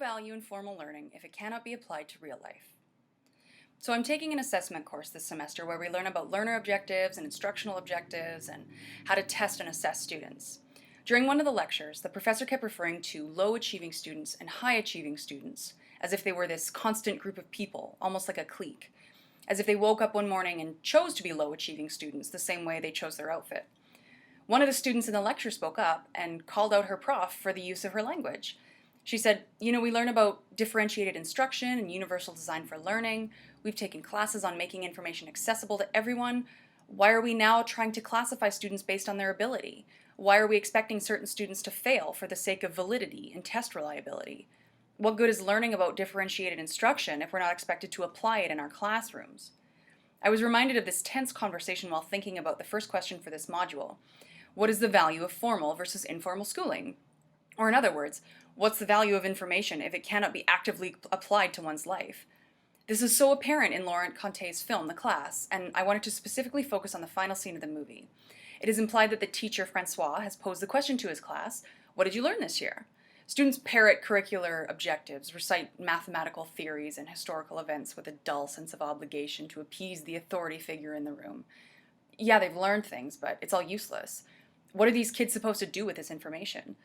value in formal learning if it cannot be applied to real life. So I'm taking an assessment course this semester where we learn about learner objectives and instructional objectives and how to test and assess students. During one of the lectures, the professor kept referring to low-achieving students and high-achieving students as if they were this constant group of people, almost like a clique, as if they woke up one morning and chose to be low-achieving students the same way they chose their outfit. One of the students in the lecture spoke up and called out her prof for the use of her language. She said, we learn about differentiated instruction and universal design for learning. We've taken classes on making information accessible to everyone. Why are we now trying to classify students based on their ability? Why are we expecting certain students to fail for the sake of validity and test reliability? What good is learning about differentiated instruction if we're not expected to apply it in our classrooms? I was reminded of this tense conversation while thinking about the first question for this module. What is the value of formal versus informal schooling? Or in other words, what's the value of information if it cannot be actively applied to one's life? This is so apparent in Laurent Cantet's film, The Class, and I wanted to specifically focus on the final scene of the movie. It is implied that the teacher, Francois, has posed the question to his class, what did you learn this year? Students parrot curricular objectives, recite mathematical theories and historical events with a dull sense of obligation to appease the authority figure in the room. Yeah, they've learned things, but it's all useless. What are these kids supposed to do with this information?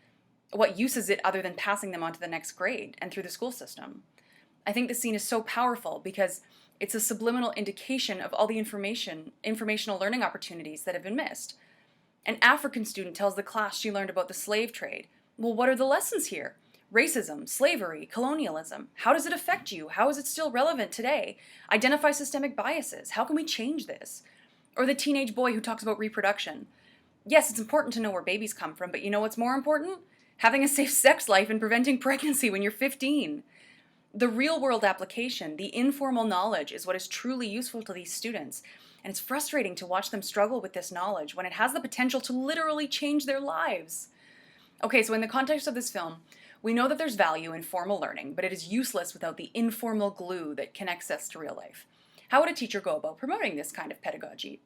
What use is it other than passing them on to the next grade and through the school system? I think the scene is so powerful because it's a subliminal indication of all the informational learning opportunities that have been missed. An African student tells the class she learned about the slave trade. Well, what are the lessons here? Racism, slavery, colonialism. How does it affect you? How is it still relevant today? Identify systemic biases. How can we change this? Or the teenage boy who talks about reproduction. Yes, it's important to know where babies come from, but you know what's more important? Having a safe sex life and preventing pregnancy when you're 15. The real-world application, the informal knowledge, is what is truly useful to these students, and it's frustrating to watch them struggle with this knowledge when it has the potential to literally change their lives. Okay, so in the context of this film, we know that there's value in formal learning, but it is useless without the informal glue that connects us to real life. How would a teacher go about promoting this kind of pedagogy?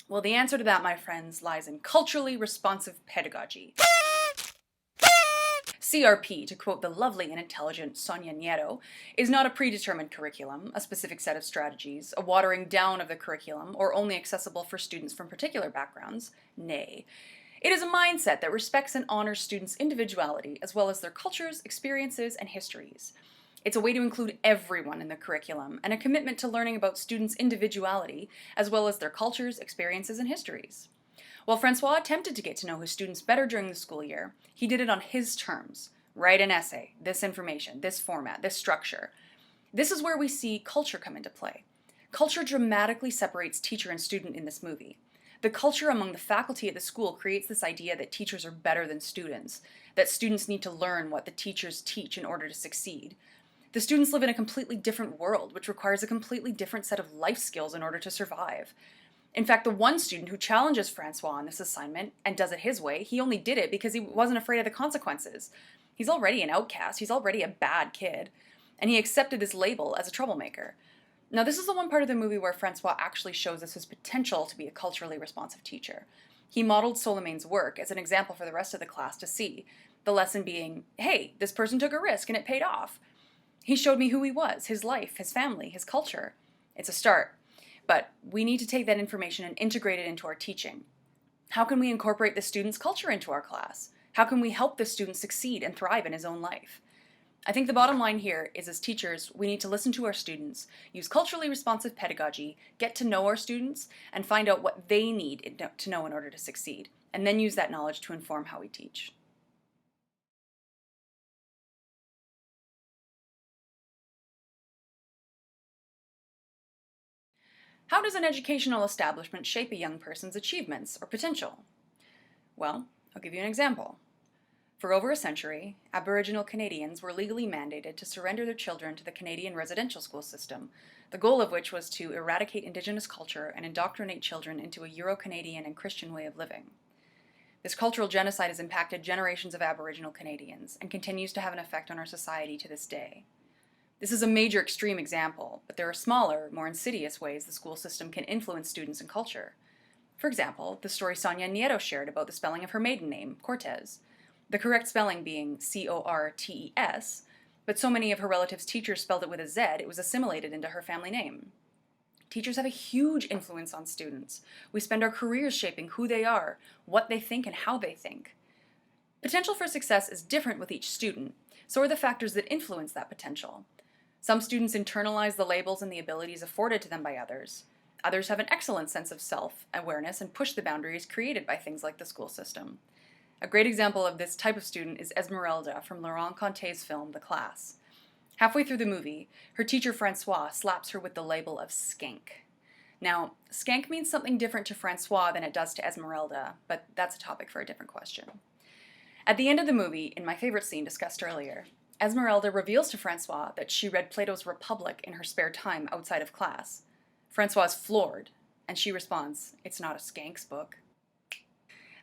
Well, the answer to that, my friends, lies in culturally responsive pedagogy. CRP, to quote the lovely and intelligent Sonia Nieto, is not a predetermined curriculum, a specific set of strategies, a watering down of the curriculum, or only accessible for students from particular backgrounds. Nay. It is a mindset that respects and honors students' individuality, as well as their cultures, experiences, and histories. It's a way to include everyone in the curriculum, and a commitment to learning about students' individuality, as well as their cultures, experiences, and histories. While Francois attempted to get to know his students better during the school year, he did it on his terms. Write an essay, this information, this format, this structure. This is where we see culture come into play. Culture dramatically separates teacher and student in this movie. The culture among the faculty at the school creates this idea that teachers are better than students, that students need to learn what the teachers teach in order to succeed. The students live in a completely different world, which requires a completely different set of life skills in order to survive. In fact, the one student who challenges Francois on this assignment and does it his way, he only did it because he wasn't afraid of the consequences. He's already an outcast, he's already a bad kid, and he accepted this label as a troublemaker. Now, this is the one part of the movie where Francois actually shows us his potential to be a culturally responsive teacher. He modeled Solomaine's work as an example for the rest of the class to see, the lesson being, hey, this person took a risk and it paid off. He showed me who he was, his life, his family, his culture. It's a start. But we need to take that information and integrate it into our teaching. How can we incorporate the student's culture into our class? How can we help the student succeed and thrive in his own life? I think the bottom line here is, as teachers, we need to listen to our students, use culturally responsive pedagogy, get to know our students, and find out what they need to know in order to succeed, and then use that knowledge to inform how we teach. How does an educational establishment shape a young person's achievements or potential? Well, I'll give you an example. For over a century, Aboriginal Canadians were legally mandated to surrender their children to the Canadian residential school system, the goal of which was to eradicate Indigenous culture and indoctrinate children into a Euro-Canadian and Christian way of living. This cultural genocide has impacted generations of Aboriginal Canadians and continues to have an effect on our society to this day. This is a major extreme example, but there are smaller, more insidious ways the school system can influence students and culture. For example, the story Sonia Nieto shared about the spelling of her maiden name, Cortez. The correct spelling being C-O-R-T-E-S, But so many of her relatives' teachers spelled it with a Z, it was assimilated into her family name. Teachers have a huge influence on students. We spend our careers shaping who they are, what they think, and how they think. Potential for success is different with each student. So are the factors that influence that potential. Some students internalize the labels and the abilities afforded to them by others. Others have an excellent sense of self-awareness and push the boundaries created by things like the school system. A great example of this type of student is Esmeralda from Laurent Cantet's film, The Class. Halfway through the movie, her teacher Francois slaps her with the label of skank. Now, skank means something different to Francois than it does to Esmeralda, but that's a topic for a different question. At the end of the movie, in my favorite scene discussed earlier, Esmeralda reveals to Francois that she read Plato's Republic in her spare time outside of class. Francois is floored, and she responds, "It's not a skank's book."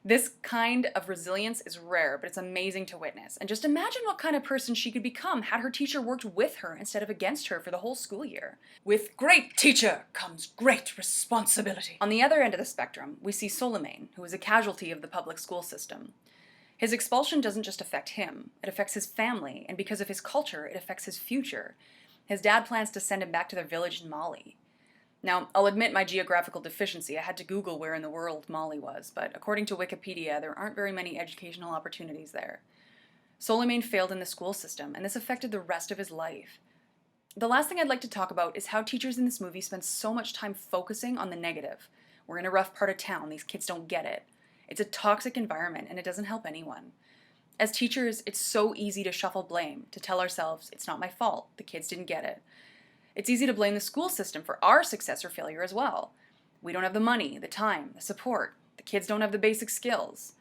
This kind of resilience is rare, but it's amazing to witness. And just imagine what kind of person she could become had her teacher worked with her instead of against her for the whole school year. With great teacher comes great responsibility. On the other end of the spectrum, we see Solomon, who is a casualty of the public school system. His expulsion doesn't just affect him, it affects his family, and because of his culture, it affects his future. His dad plans to send him back to their village in Mali. Now, I'll admit my geographical deficiency. I had to Google where in the world Mali was, but according to Wikipedia, there aren't very many educational opportunities there. Solomon failed in the school system, and this affected the rest of his life. The last thing I'd like to talk about is how teachers in this movie spend so much time focusing on the negative. We're in a rough part of town, these kids don't get it. It's a toxic environment, and it doesn't help anyone. As teachers, it's so easy to shuffle blame, to tell ourselves, it's not my fault, the kids didn't get it. It's easy to blame the school system for our success or failure as well. We don't have the money, the time, the support. The kids don't have the basic skills.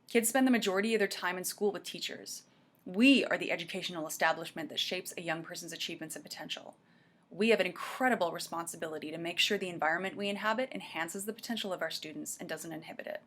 Kids spend the majority of their time in school with teachers. We are the educational establishment that shapes a young person's achievements and potential. We have an incredible responsibility to make sure the environment we inhabit enhances the potential of our students and doesn't inhibit it.